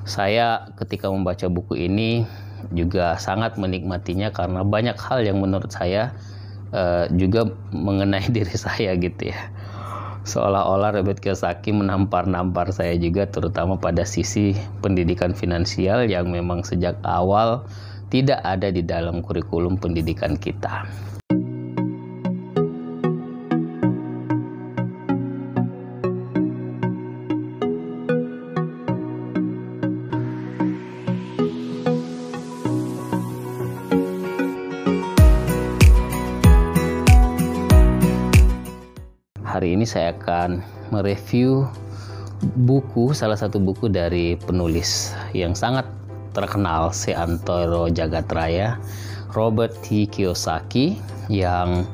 Saya ketika membaca buku ini juga sangat menikmatinya karena banyak hal yang menurut saya juga mengenai diri saya gitu ya. Seolah-olah Robert Kiyosaki menampar-nampar saya juga, terutama pada sisi pendidikan finansial yang memang sejak awal tidak ada di dalam kurikulum pendidikan kita. Hari ini saya akan mereview salah satu buku dari penulis yang sangat terkenal seantero jagat raya, Robert T. Kiyosaki, yang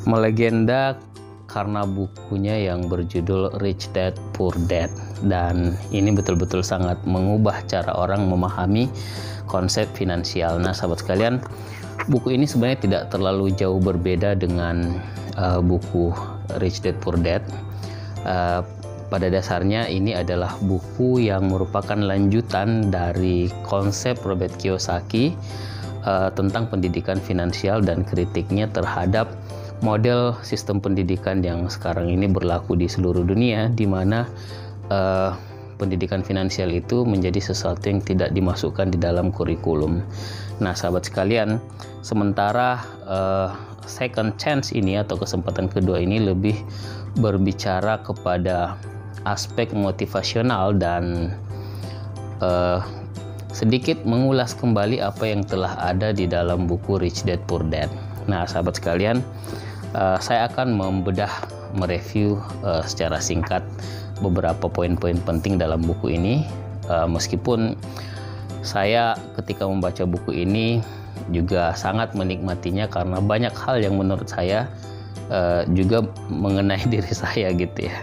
melegenda karena bukunya yang berjudul Rich Dad Poor Dad, dan ini betul-betul sangat mengubah cara orang memahami konsep finansial. Nah, sahabat sekalian, buku ini sebenarnya tidak terlalu jauh berbeda dengan buku Rich Dad Poor Dad. Pada dasarnya ini adalah buku yang merupakan lanjutan dari konsep Robert Kiyosaki tentang pendidikan finansial dan kritiknya terhadap model sistem pendidikan yang sekarang ini berlaku di seluruh dunia, di mana pendidikan finansial itu menjadi sesuatu yang tidak dimasukkan di dalam kurikulum. Nah, sahabat sekalian, sementara second chance ini atau kesempatan kedua ini lebih berbicara kepada aspek motivasional dan sedikit mengulas kembali apa yang telah ada di dalam buku Rich Dad Poor Dad. Nah, sahabat sekalian, saya akan mereview secara singkat beberapa poin-poin penting dalam buku ini, meskipun saya ketika membaca buku ini juga sangat menikmatinya karena banyak hal yang menurut saya juga mengenai diri saya gitu ya.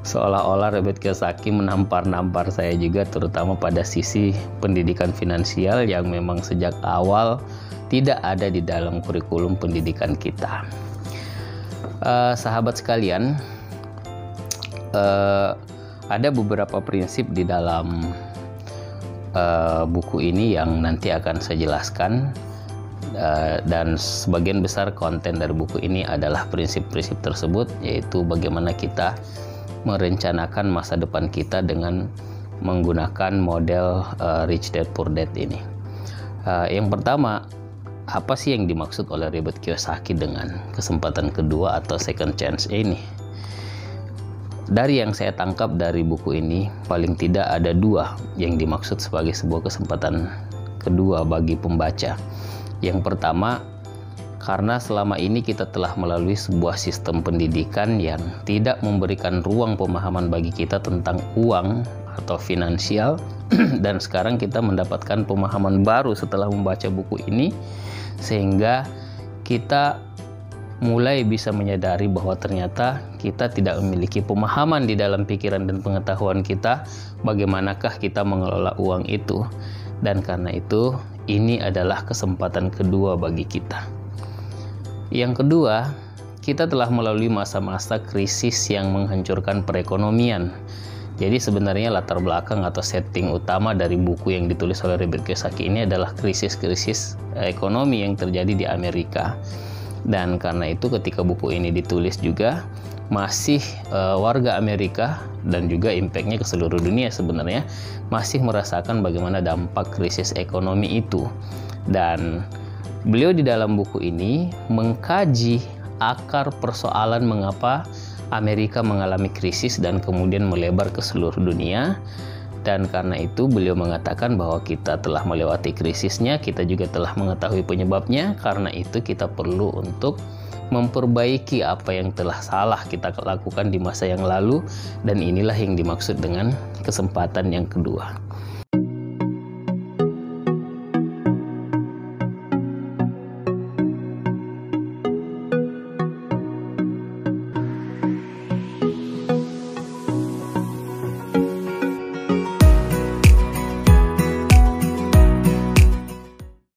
Seolah-olah Robert Kiyosaki menampar-nampar saya juga, terutama pada sisi pendidikan finansial yang memang sejak awal tidak ada di dalam kurikulum pendidikan kita. Sahabat sekalian, ada beberapa prinsip di dalam buku ini yang nanti akan saya jelaskan, dan sebagian besar konten dari buku ini adalah prinsip-prinsip tersebut, yaitu bagaimana kita merencanakan masa depan kita dengan menggunakan model Rich Dad Poor Dad ini. Yang pertama, apa sih yang dimaksud oleh Robert Kiyosaki dengan kesempatan kedua atau second chance ini? Dari yang saya tangkap dari buku ini, paling tidak ada dua yang dimaksud sebagai sebuah kesempatan kedua bagi pembaca. Yang pertama, karena selama ini kita telah melalui sebuah sistem pendidikan yang tidak memberikan ruang pemahaman bagi kita tentang uang atau finansial, dan sekarang kita mendapatkan pemahaman baru setelah membaca buku ini, sehingga kita mulai bisa menyadari bahwa ternyata kita tidak memiliki pemahaman di dalam pikiran dan pengetahuan kita bagaimanakah kita mengelola uang itu. Dan karena itu, ini adalah kesempatan kedua bagi kita. Yang kedua, kita telah melalui masa-masa krisis yang menghancurkan perekonomian. Jadi sebenarnya latar belakang atau setting utama dari buku yang ditulis oleh Robert Kiyosaki ini adalah krisis-krisis ekonomi yang terjadi di Amerika. Dan karena itu ketika buku ini ditulis juga masih warga Amerika dan juga impactnya ke seluruh dunia sebenarnya masih merasakan bagaimana dampak krisis ekonomi itu. Dan beliau di dalam buku ini mengkaji akar persoalan mengapa Amerika mengalami krisis dan kemudian melebar ke seluruh dunia. Dan karena itu beliau mengatakan bahwa kita telah melewati krisisnya, kita juga telah mengetahui penyebabnya. Karena itu kita perlu untuk memperbaiki apa yang telah salah kita lakukan di masa yang lalu. Dan inilah yang dimaksud dengan kesempatan yang kedua.